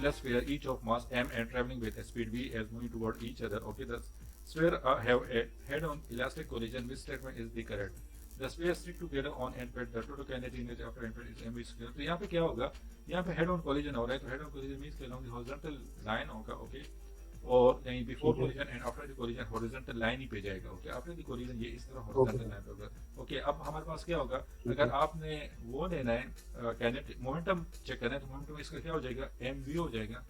circular sphere, each of mass m and traveling with a speed v as moving toward each other. Okay, the sphere have a head-on elastic collision. Which statement is the correct? The sphere stick together on impact. The total kinetic energy after impact is mv square. तो यहाँ पे क्या होगा? यहाँ पे head-on collision हो रहा है, तो head-on collision means along the horizontal line होगा. Okay, और नहीं before collision and after the collision horizontal line ही पे जाएगा. ओके, आफ्टर द कोलिजन ये इस तरह हॉरिजॉन्टल लाइन पे होगा. ओके, अब हमारे पास क्या होगा? अगर आपने वो लेना है काइनेटिक मोमेंटम चेक करना है, तो मोमेंटम इसका क्या हो जाएगा? एम वी हो जाएगा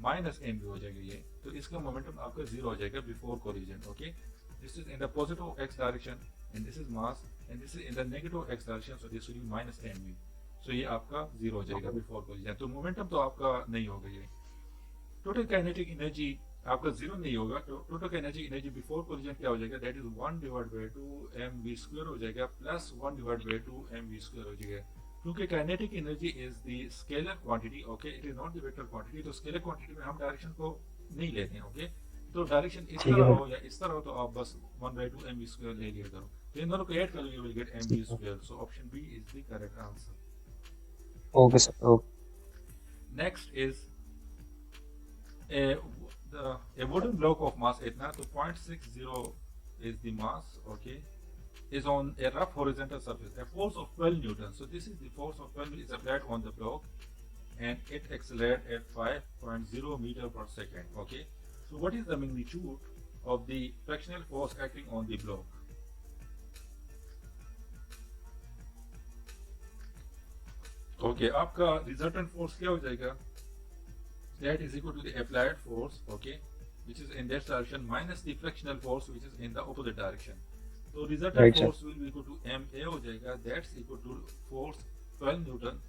माइनस एम वी हो जाएगा ये. तो इसका मोमेंटम आपका जीरो हो जाएगा before collision. Okay, this is in the positive x direction and this is mass and this is in the negative x direction, so this will be minus m v. So ये आपका zero हो जाएगा before collision. तो momentum तो आपका नहीं होगा ये. टोटल काइनेटिक एनर्जी आपका जीरो नहीं होगा. तो total kinetic energy before collision क्या हो जाएगा? That is 1 divide by 2 mv square हो जाएगा plus 1 divide by 2 mv square हो जाएगा. क्योंकि kinetic energy is the scalar quantity. Okay, it is not the vector quantity. तो स्केलर क्वांटिटी में हम डायरेक्शन को नहीं लेते हैं. ओके, तो डायरेक्शन इस तरह हो या इस तरह हो, तो आप बस 1 बाय 2 mv स्क्वायर ले लिया करो. तो इन दोनों को ऐड कर लो, you will get mv square. So option B is the correct answer. Okay sir. Next is a wooden block of mass इतना, तो 0.60 is the mass. Okay, is on a rough horizontal surface. A force of 12 newton. So this is the force of 12 is applied on the block, and it accelerates at 5.0 meter per second. Okay, so what is the magnitude of the frictional force acting on the block? Okay, आपका resultant force क्या हो जाएगा? That is equal to the applied force, okay, which is in that direction, minus the frictional force which is in the opposite direction. So resultant force will be equal to ma हो जाएगा. That's equal to force 12 newton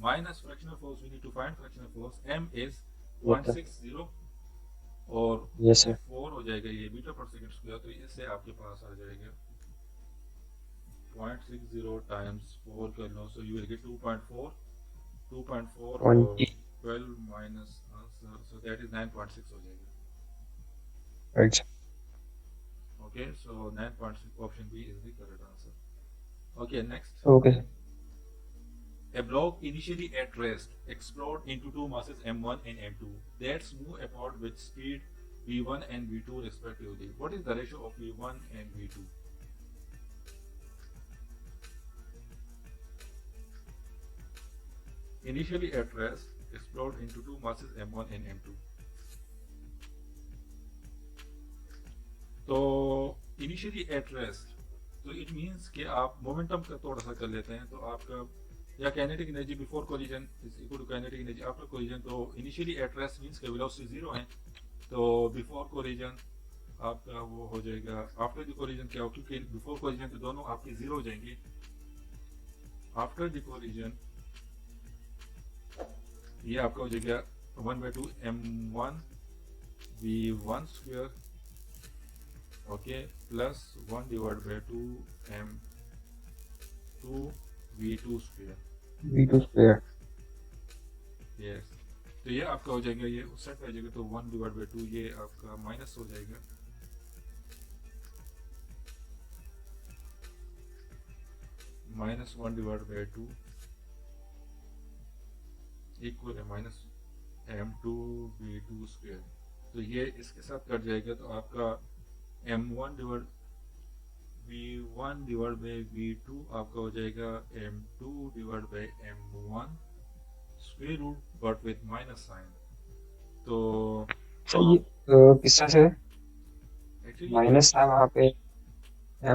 minus frictional force. We need to find frictional force. M is 0.60 और 4 हो जाएगा ये metre पर second square. तो इससे आपके पास आ जाएगा 0.60 times 4 कर लो. So you will get 2.4 और 12 minus answer, so that is 9.6 हो जाएगा. Right. Okay, so 9.6 option B is the correct answer. Okay, next. Okay. A block initially at rest explode into two masses m1 and m2 that move apart with speed v1 and v2 respectively. What is the ratio of v1 and v2? Initially at rest explode into two masses m1 and m2. तो initially at rest, तो it means कि आप momentum का थोड़ा सा कर लेते हैं. तो आपका या kinetic energy before collision is equal to kinetic energy after collision. तो इनिशियली एट रेस्ट मींस कि वेलोसिटी जीरो है. तो बिफोर कोलिजन आपका वो हो जाएगा. आफ्टर द कोलिजन क्या हो, क्योंकि बिफोर कोलिजन तो दोनों आपके जीरो हो जाएंगे. आफ्टर द कोलिजन ये आपका हो जाएगा 1/2 m1 v1 square, okay, plus 1 divide by 2 m2 v2 square. Yes, तो ये आपका हो जाएगा, ये उस साइड पे आ जाएगा. तो 1 डिवाइड बाय 2 ये आपका माइनस हो जाएगा. माइनस 1 डिवाइड बाय 2 इक्वल है माइनस m2 v2 स्क्वायर. तो ये इसके साथ कट जाएगा. तो आपका m1 divide v1 divide by v2 आपका हो जाएगा m2 divide by m1 square root but with minus sign. तो किस तरह से माइनस था वहाँ पे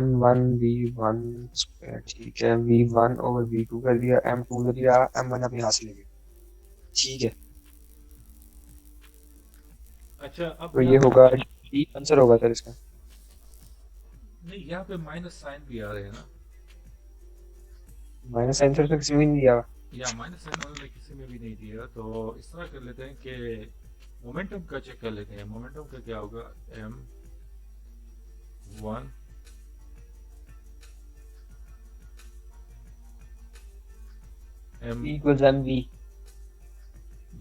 m1 v1 स्क्वायर. ठीक है, v1 ओवर v2 कर दिया, m2 कर दिया, m1 अपने यहाँ से ले गया. ठीक है, अच्छा, अब तो ये होगा डी आंसर होगा सर इसका. नहीं, यहाँ पे माइनस साइन भी आ रहे हैं ना. माइनस साइन सर किसी में नहीं दिया, या माइनस साइन वाले किसी में भी नहीं दिया. तो इस तरह कर लेते हैं कि मोमेंटम का चेक कर लेते हैं. मोमेंटम का क्या होगा? m1 इक्वल्स mv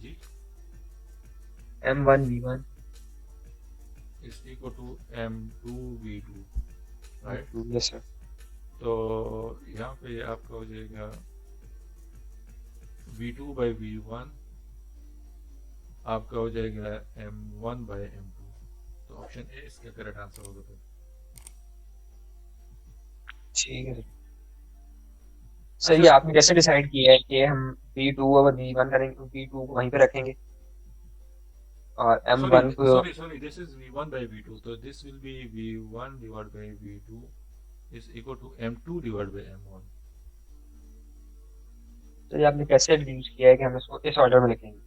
जी m1 v1 is equal to m2 v2, right. Yes sir. तो यहाँ पे आपका हो जाएगा v2 by v1 आपका हो जाएगा m1/m2। तो ऑप्शन ए इसका करेक्ट आंसर होगा फिर। ठीक है सर। ये आपने कैसे डिसाइड किया है कि हम V2 और V1 करेंगे, V2 को वहीं पे रखेंगे और Sorry, M1 को? sorry. This is V1/V2. So this will be V1 divided by V2 is equal to M2 divided by M1. तो ये आपने कैसे डिड्यूस किया है कि हम इसको इस ऑर्डर में लिखेंगे?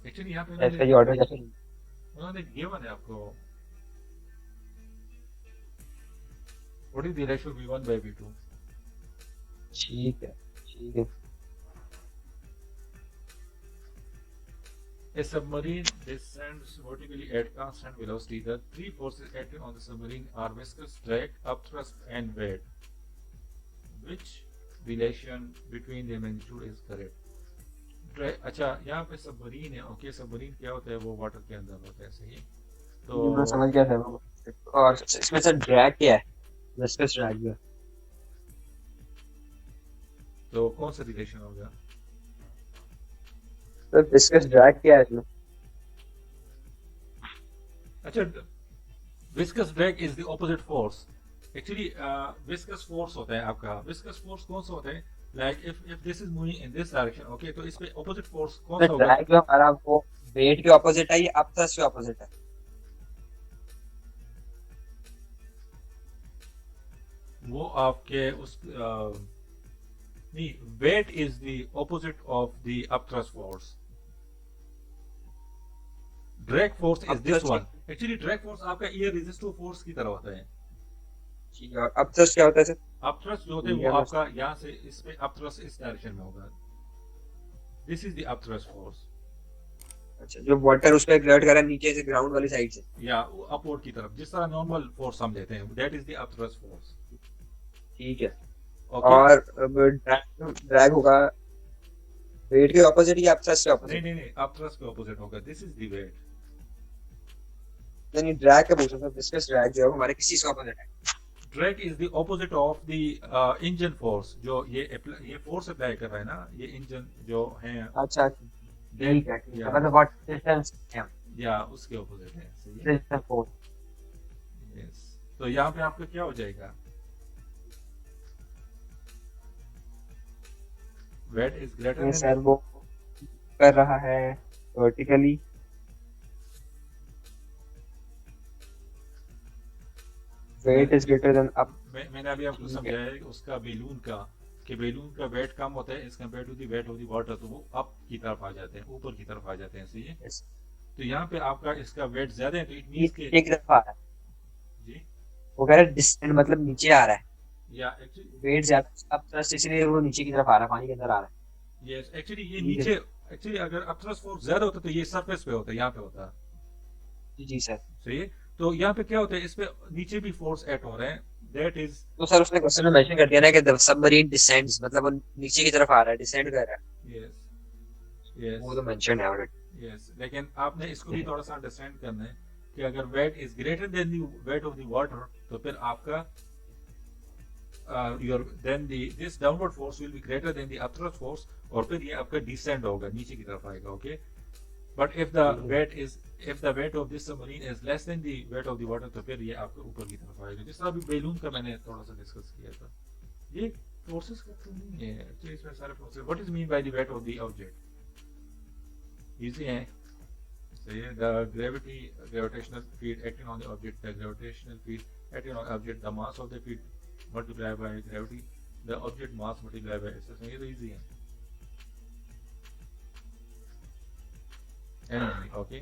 Actually यहाँ पे ऐसा ये ऑर्डर जैसे? उन्होंने given है आपको what is the ratio V1/V2. ठीक है ठीक है। A submarine descends vertically at constant velocity. The three forces acting on the submarine are viscous drag, upthrust, and weight. Which relation between the magnitude is correct? अच्छा यहाँ पे submarine है। Okay submarine क्या होता है, वो वाटर के अंदर होता है, सही है। ये मैं तो समझ गया था। और इसमें सर ड्रैग क्या है? विस्कस ड्रैग है। तो कौन सा रिलेशन होगा? तो विस्कस ड्रैग क्या है इसमें? अच्छा viscous drag is the opposite force. Actually viscous force होता है आपका। विस्कस फोर्स कौन सा होता है? Like if this is moving in this direction, okay, तो इस पे ऑपोजिट फोर्स कौन सा तो होगा? ड्रैग जो हमारा वो वेट के ऑपोजिट है, ये अपथ्रस्ट के ऑपोजिट है। वो आपके उस नहीं, weight is the opposite of the upthrust force. Drag force is this one. Actually drag force आपका एयर रेजिस्टिव फोर्स की तरह होता है। ठीक है। और अपथ्रस्ट क्या होता है सर? अपथ्रस्ट जो होता है वो आपका यहाँ से इस पे अपथ्रस्ट इस डायरेक्शन में होगा। This is the upthrust force. अच्छा, जो वाटर उस पे एक्सर्ट कर रहा है नीचे से ग्राउंड वाली साइड से, या अपवर्ड की तरफ, जिस तरह नॉर्मल फोर्स हम लेते हैं, that is the upthrust force. ठीक है। ओके और ड्रैग होगा वेट के ऑपोजिट या अपथ्रस्ट के नहीं ऑपोजिट? नहीं नहीं, अपथ्रस्ट के ऑपोजिट होगा। This is the weight. नहीं, ड्रैग का पूछ रहा था। विस्कस ड्रैग जो है वो हमारे किस चीज का ऑपोजिट है? Drag is the opposite of the engine force. जो ये फोर्स अप्लाई कर रहा है ना, ये इंजन जो है, अच्छा ठीक है। या मतलब व्हाट डिस्टेंस है? या उसके ऑपोजिट है, सही है। Distance force. यस। तो यहाँ पे आपका क्या हो जाएगा? वेट इज ग्रेटर ये देन सर वो कर रहा है vertically. Weight is greater than up. मैंने अभी आपको समझाया है कि उसका बेलून का, कि बेलून का वेट कम होता है as compare to the weight of the water, तो वो अप की तरफ आ जाते हैं, ऊपर की तरफ आ जाते हैं, सही है। तो यहाँ पे आपका इसका वेट ज्यादा है, तो इट मींस के एक तरफ आ रहा है। जी वो कह रहा है डिस्टेंस मतलब नीचे आ रहा है। या एक्चुअली वेट ज्यादा अब थ्रस्ट इसलिए वो नीचे की तरफ आ रहा है, पानी के अंदर आ रहा है। यस एक्चुअली ये ठीक है। नीचे, एक्चुअली अगर अपथ्रस्ट फोर्स ज्यादा होता तो ये सरफेस पे होता, यहाँ पे होता, जी जी सर। सही है। तो यहाँ पे क्या होता है, इस पे नीचे भी फोर्स एक्ट हो रहे हैं, दैट इज तो सर उसने क्वेश्चन में मेंशन कर दिया ना कि सबमरीन डिसेंड्स, मतलब वो नीचे की तरफ आ रहा है, डिसेंड कर रहा है। यस वो यस तो मेंशन है ऑलरेडी। यस। लेकिन आपने इसको भी थोड़ा सा अंडरस्टैंड करना है कि अगर weight is greater than the weight of the water, तो फिर आपका your then the this downward force will be greater than the upward force, और फिर ये आपका descend होगा, नीचे की तरफ आएगा, okay. But if the weight of this submarine is less than the weight of the water, तो फिर ये आपके ऊपर की तरफ आएगा। जिस तरह अभी बेलून का मैंने थोड़ा सा डिस्कस किया था, ये फोर्सेस का तो नहीं है एक्चुअली, इसमें सारे forces. What is mean by the weight of the object? Easy है, सही है। The gravitational field acting on the object, the gravitational field acting on object, the mass of the field multiplied by gravity, the object mass multiplied by its ये तो easy है। Anyway, okay.